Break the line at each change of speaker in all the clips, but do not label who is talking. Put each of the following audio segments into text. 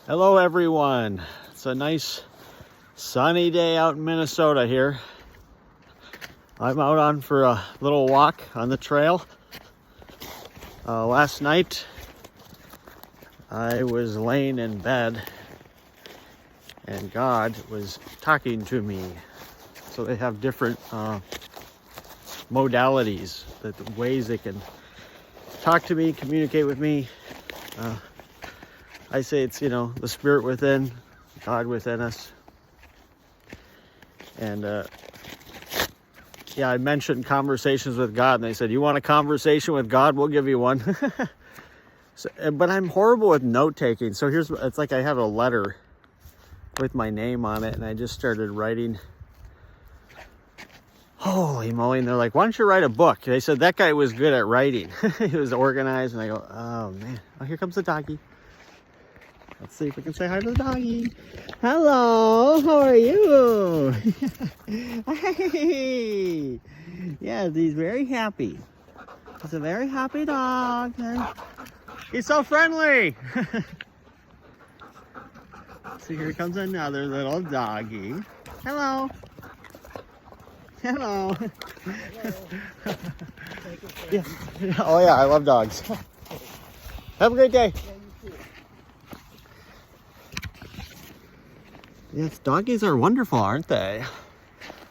Hello everyone. It's a nice sunny day out in Minnesota here. I'm out on for a little walk on the trail. Last night I was laying in bed and God was talking to me. So they have different modalities, the ways they can talk to me, communicate with me. I say it's, the spirit within, God within us. And I mentioned conversations with God, and they said, you want a conversation with God? We'll give you one. But I'm horrible with note taking. So it's like I have a letter with my name on it, and I just started writing. Holy moly. And they're like, why don't you write a book? They said that guy was good at writing. He was organized. And I go, oh man. Oh, here comes the doggy. Let's see if we can say hi to the doggy. Hello, how are you? Hey. Yeah, he's very happy. He's a very happy dog. He's so friendly. So here comes another little doggy. Hello. Hello. Yeah. Oh yeah, I love dogs. Have a great day. Yes, doggies are wonderful, aren't they?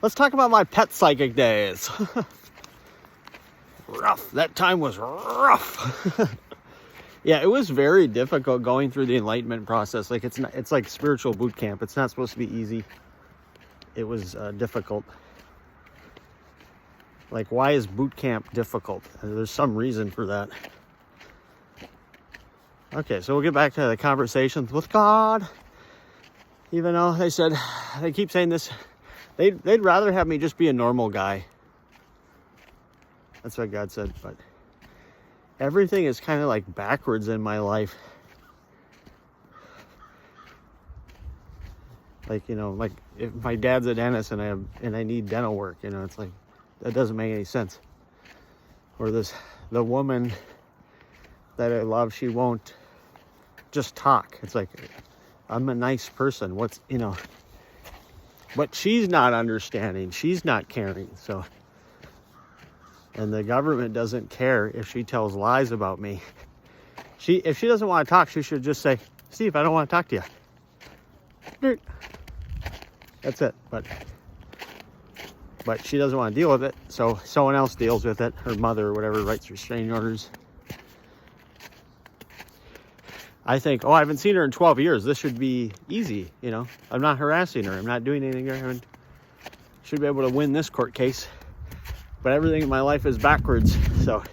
Let's talk about my pet psychic days. Rough. That time was rough. Yeah, it was very difficult going through the enlightenment process. Like it's like spiritual boot camp. It's not supposed to be easy. It was difficult. Like, why is boot camp difficult? There's some reason for that. Okay, so we'll get back to the conversations with God. Even though they keep saying this, they'd rather have me just be a normal guy. That's what God said. But everything is kind of like backwards in my life. Like, like if my dad's a dentist and I need dental work, it's like, that doesn't make any sense. Or the woman that I love, she won't just talk. It's like, I'm a nice person. But she's not understanding. She's not caring. So, and the government doesn't care if she tells lies about me. If she doesn't want to talk, she should just say, Steve, I don't want to talk to you. That's it. But she doesn't want to deal with it. So someone else deals with it. Her mother or whatever writes restraining orders. I think, I haven't seen her in 12 years. This should be easy, I'm not harassing her. I'm not doing anything. I should be able to win this court case. But everything in my life is backwards. So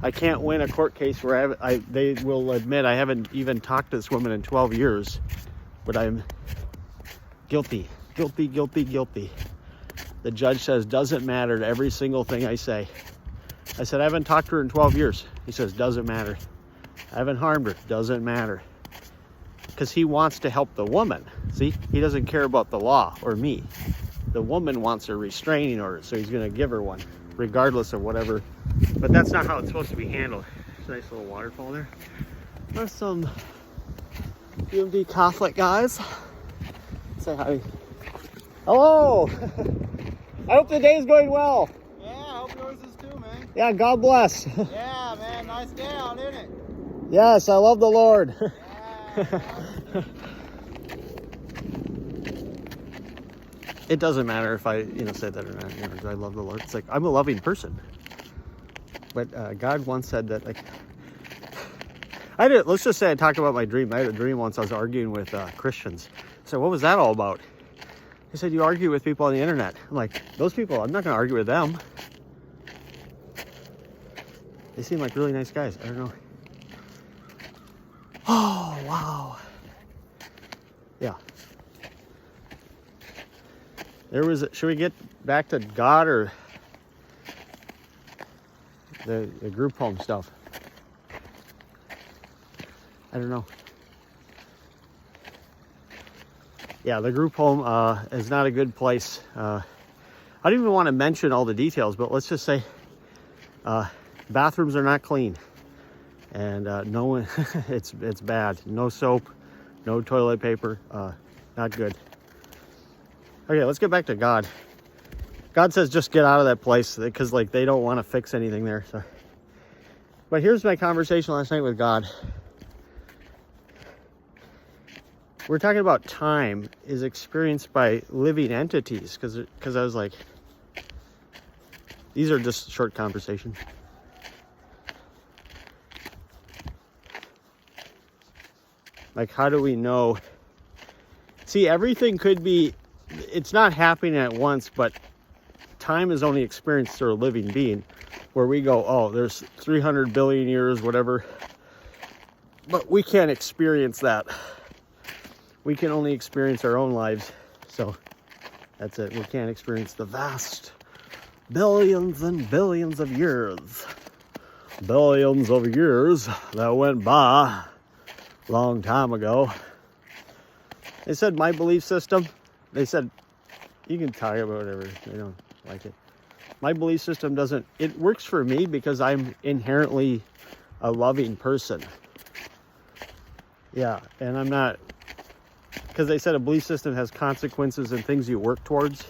I can't win a court case where they will admit I haven't even talked to this woman in 12 years. But I'm guilty. Guilty, guilty, guilty. The judge says, doesn't matter to every single thing I say. I said, I haven't talked to her in 12 years. He says, doesn't matter. I haven't harmed her. Doesn't matter. Because he wants to help the woman. See? He doesn't care about the law or me. The woman wants a restraining order, so he's going to give her one, regardless of whatever. But that's not how it's supposed to be handled. There's a nice little waterfall there. There's some UMD Catholic guys. Say hi. Hello! I hope the day's going well.
Yeah, I hope yours is too, man.
Yeah, God bless.
Yeah, man, nice day out, isn't it?
Yes, I love the Lord.
Yeah.
It doesn't matter if I, say that or not. Do I love the Lord? It's like, I'm a loving person. But God once said that, let's just say I talked about my dream. I had a dream once I was arguing with Christians. So what was that all about? He said, you argue with people on the internet. I'm like, those people, I'm not going to argue with them. They seem like really nice guys. I don't know. Oh, wow. Yeah. Should we get back to God or the group home stuff? I don't know. Yeah, the group home is not a good place. I don't even want to mention all the details, but let's just say bathrooms are not clean. And no, it's bad. No soap, No toilet paper. Not good. Okay, let's get back to God. God says just get out of that place because like they don't want to fix anything there. So, but here's my conversation last night with God. We're talking about time is experienced by living entities because I was like, these are just short conversations. Like, how do we know? See, everything could be, it's not happening at once, but time is only experienced through a living being, where we go, oh, there's 300 billion years, whatever. But we can't experience that. We can only experience our own lives. So that's it. We can't experience the vast billions and billions of years. Billions of years that went by a long time ago. They said my belief system, they said, you can talk about whatever, they don't like it. My belief system doesn't, it works for me because I'm inherently a loving person. Yeah, and I'm not, because they said a belief system has consequences and things you work towards.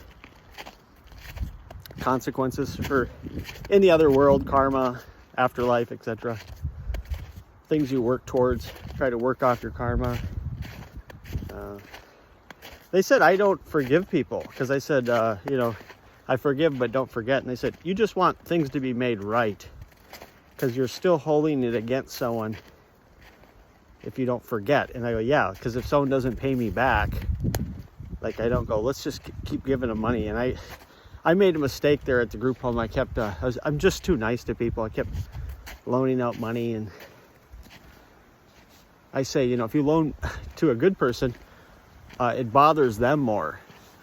Consequences for in the other world, karma, afterlife, etc. Things you work towards, try to work off your karma. They said I don't forgive people because I said, you know, I forgive but don't forget. And they said, you just want things to be made right because you're still holding it against someone if you don't forget. And I go, yeah, because if someone doesn't pay me back, like I don't go, let's just keep giving them money. And I made a mistake there at the group home. I kept, I'm just too nice to people. I kept loaning out money. And I say, you know, if you loan to a good person, it bothers them more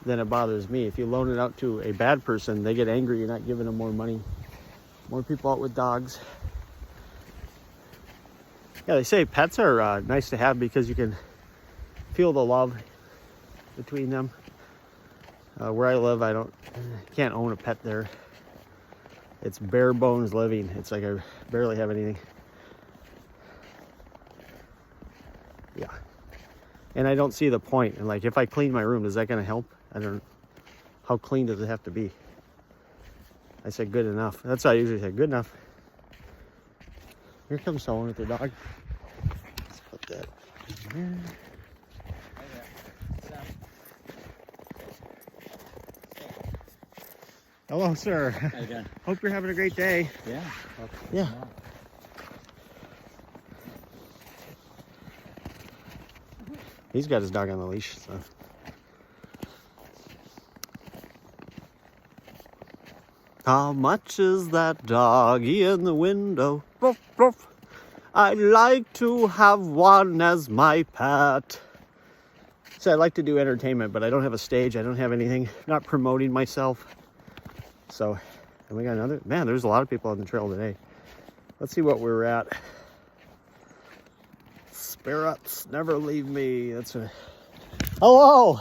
than it bothers me. If you loan it out to a bad person, they get angry. You're not giving them more money. More people out with dogs. Yeah, they say pets are nice to have because you can feel the love between them. Where I live, can't own a pet there. It's bare bones living. It's like I barely have anything. Yeah. And I don't see the point. And like, if I clean my room, is that going to help? I don't. How clean does it have to be? I said good enough. That's what I usually say. Good enough. Here comes someone with their dog. Let's put that in here. Hello, sir.
How you doing?
Hope you're having a great day.
Yeah.
Yeah. He's got his dog on the leash, so. How much is that doggy in the window? Ruff, ruff. I'd like to have one as my pet. So I like to do entertainment, but I don't have a stage. I don't have anything. Not promoting myself. So, and we got another. Man, there's a lot of people on the trail today. Let's see what we're at. Spirits never leave me. That's a. Hello.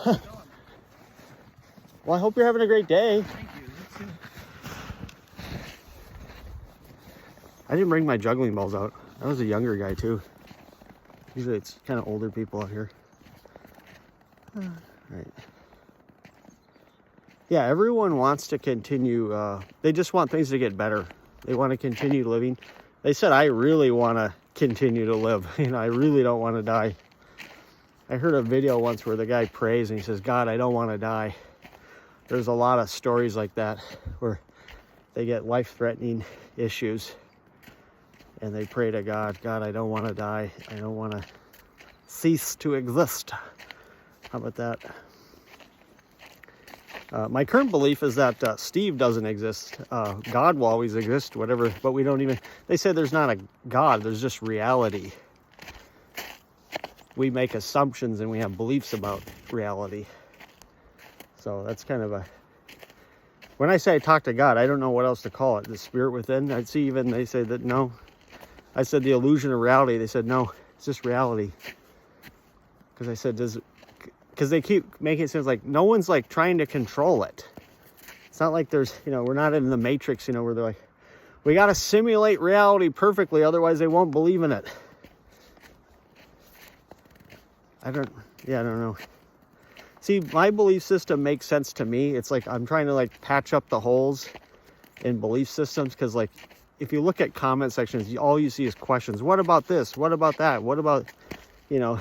Well, I hope you're having a great day.
Thank you. You too.
I didn't bring my juggling balls out. I was a younger guy too. Usually it's kind of older people out here. Right. Yeah, everyone wants to continue. They just want things to get better. They want to continue living. They said, I really want to continue to live. You know, I really don't want to die. I heard a video once where the guy prays and he says, God, I don't want to die. There's a lot of stories like that where they get life-threatening issues and they pray to God, God, I don't want to die. I don't want to cease to exist. How about that? My current belief is that Steve doesn't exist. God will always exist, whatever, but we don't even, they say there's not a God, there's just reality. We make assumptions and we have beliefs about reality. So that's kind of a, when I say I talk to God, I don't know what else to call it. The spirit within, I'd see even, they say that no. I said the illusion of reality, they said no, it's just reality. Because I said, because they keep making it seem like no one's like trying to control it. It's not like there's, you know, we're not in the Matrix, you know, where they're like, we got to simulate reality perfectly, otherwise they won't believe in it. I don't know. See, my belief system makes sense to me. It's like I'm trying to like patch up the holes in belief systems, because like if you look at comment sections, all you see is questions. What about this? What about that? What about, you know,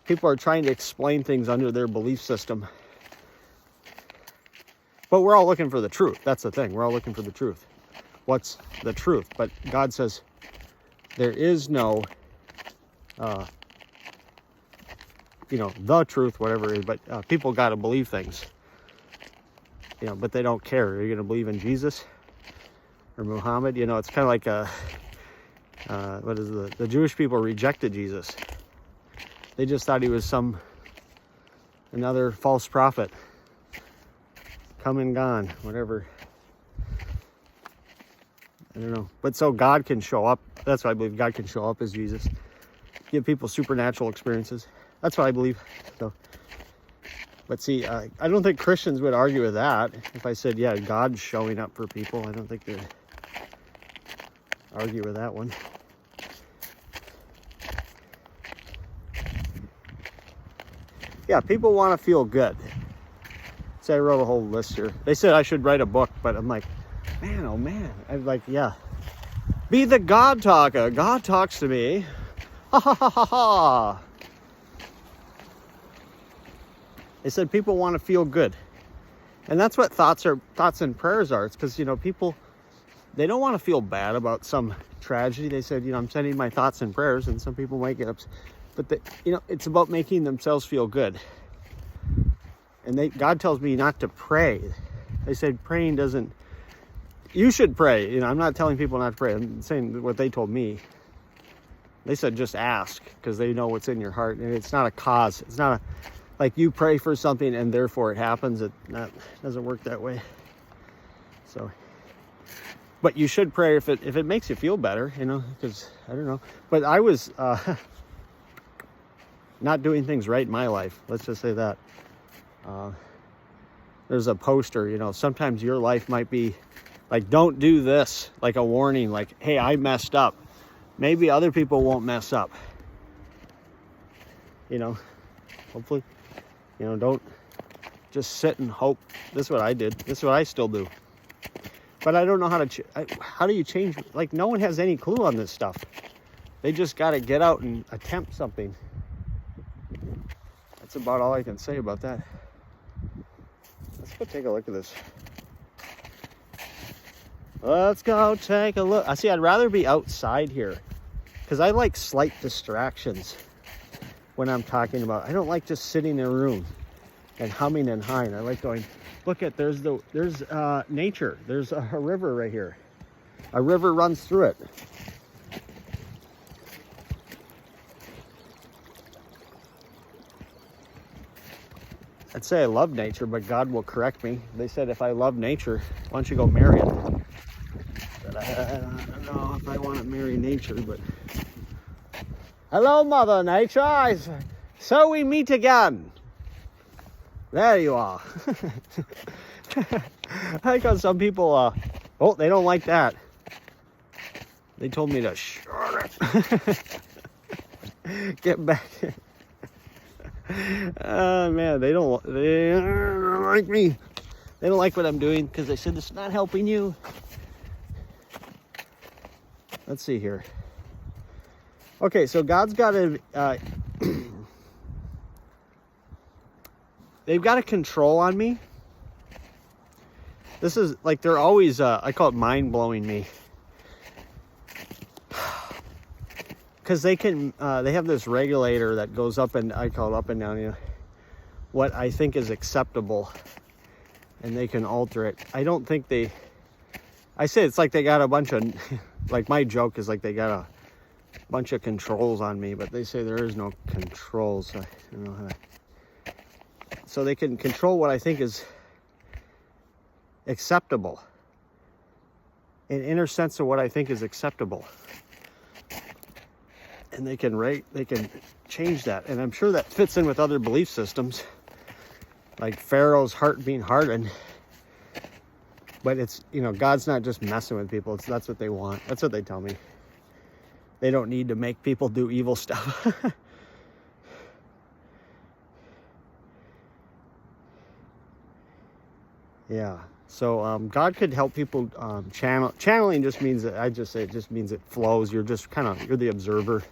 people are trying to explain things under their belief system. But we're all looking for the truth. That's the thing. We're all looking for the truth. What's the truth? But God says there is no, you know, the truth, whatever it is. But people got to believe things. You know, but they don't care. Are you going to believe in Jesus or Muhammad? You know, it's kind of like what is the Jewish people rejected Jesus. They just thought he was another false prophet. Come and gone, whatever. I don't know. But so God can show up. That's what I believe. God can show up as Jesus. Give people supernatural experiences. That's what I believe. So, but see, I don't think Christians would argue with that. If I said, yeah, God's showing up for people, I don't think they'd argue with that one. Yeah, people want to feel good. So I wrote a whole list here. They said I should write a book, but I'm like, man, oh man. I'm like, yeah. Be the God talker. God talks to me. Ha ha ha ha ha. They said people want to feel good. And that's what thoughts and prayers are. It's because, you know, people, they don't want to feel bad about some tragedy. They said, you know, I'm sending my thoughts and prayers, and some people might get upset. But, you know, it's about making themselves feel good. And God tells me not to pray. They said praying doesn't, you should pray. You know, I'm not telling people not to pray. I'm saying what they told me. They said just ask, because they know what's in your heart. And it's not a cause. It's not like you pray for something and therefore it happens. It doesn't work that way. So, but you should pray if it makes you feel better, you know, because I don't know. But I was not doing things right in my life. Let's just say that. There's a poster, you know, sometimes your life might be like, don't do this, like a warning, like, hey, I messed up. Maybe other people won't mess up. You know, hopefully, you know, don't just sit and hope. This is what I did. This is what I still do. But I don't know how do you change? Like, no one has any clue on this stuff. They just got to get out and attempt something. That's about all I can say about that. Let's go take a look at this. Let's go take a look. I see, I'd rather be outside here because I like slight distractions when I'm talking about. I don't like just sitting in a room and humming and hawing. I like going, look at, there's nature. There's a river right here. A river runs through it. I'd say I love nature, but God will correct me. They said if I love nature, why don't you go marry it? But I don't know if I want to marry nature, but... Hello, Mother Nature. So we meet again. There you are. I like how some people, oh, they don't like that. They told me to shut it. Get back. Oh man, they don't like me. They don't like what I'm doing because they said it's not helping you. Let's see here. Okay, so God's got to they've got a control on me. This is like, they're always I call it mind-blowing me. Because they can, they have this regulator that goes up, and I call it up and down, you know, what I think is acceptable, and they can alter it. I don't think I say it's like they got a bunch of, like my joke is like they got a bunch of controls on me, but they say there is no controls. So I don't know how to, so they can control what I think is acceptable, an inner sense of what I think is acceptable. And they can change that. And I'm sure that fits in with other belief systems, like Pharaoh's heart being hardened. But it's, you know, God's not just messing with people. That's what they want. That's what they tell me. They don't need to make people do evil stuff. Yeah. So God could help people channeling just means that I just say it just means it flows. You're just you're the observer.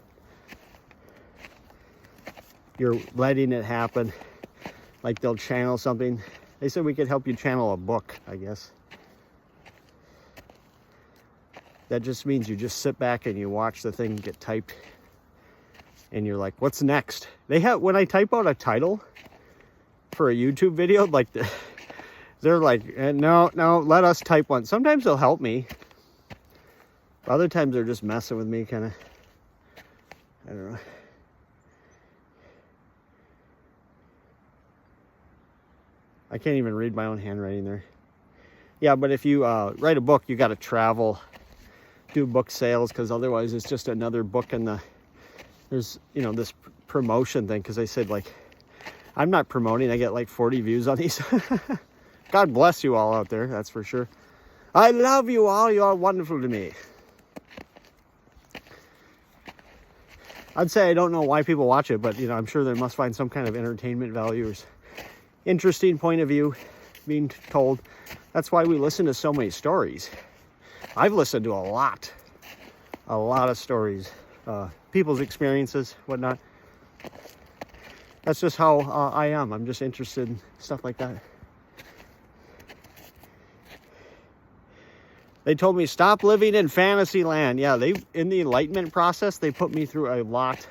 You're letting it happen. Like they'll channel something. They said we could help you channel a book, I guess. That just means you just sit back and you watch the thing get typed. And you're like, what's next? When I type out a title for a YouTube video, like they're like, no, let us type one. Sometimes they'll help me. Other times they're just messing with me, kind of. I don't know. I can't even read my own handwriting there. Yeah, but if you write a book, you got to travel, do book sales, because otherwise it's just another book in there's, this promotion thing, because they said, like, I'm not promoting. I get like 40 views on these. God bless you all out there, that's for sure. I love you all. You are wonderful to me. I'd say I don't know why people watch it, but, I'm sure they must find some kind of entertainment value or interesting point of view being told. That's why we listen to so many stories. I've listened to a lot of stories, people's experiences, whatnot. That's just how I am. I'm just interested in stuff like that. They told me stop living in fantasy land. Yeah, in the enlightenment process, they put me through a lot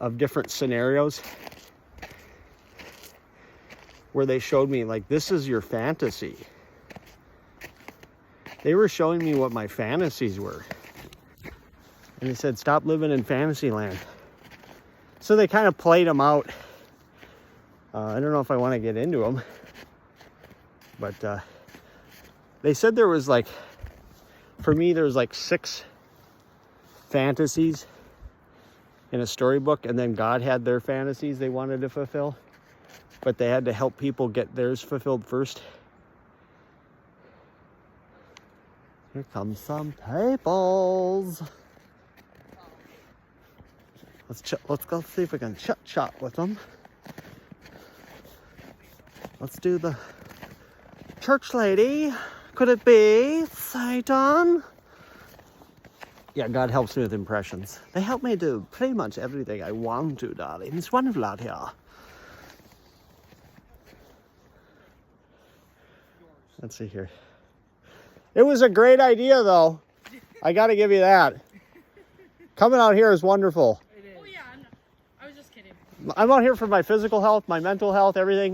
of different scenarios where they showed me, like, this is your fantasy. They were showing me what my fantasies were. And they said, stop living in fantasy land. So they kind of played them out. I don't know if I want to get into them. But they said there was for me, there was 6 fantasies in a storybook. And then God had their fantasies they wanted to fulfill. But they had to help people get theirs fulfilled first. Here comes some tables. Let's go see if we can chat with them. Let's do the church lady. Could it be Satan? Yeah, God helps me with impressions. They help me do pretty much everything I want to, darling. It's wonderful out here. Let's see here. It was a great idea, though. I got to give you that. Coming out here is wonderful.
Oh, yeah. I was just kidding.
I'm out here for my physical health, my mental health, everything.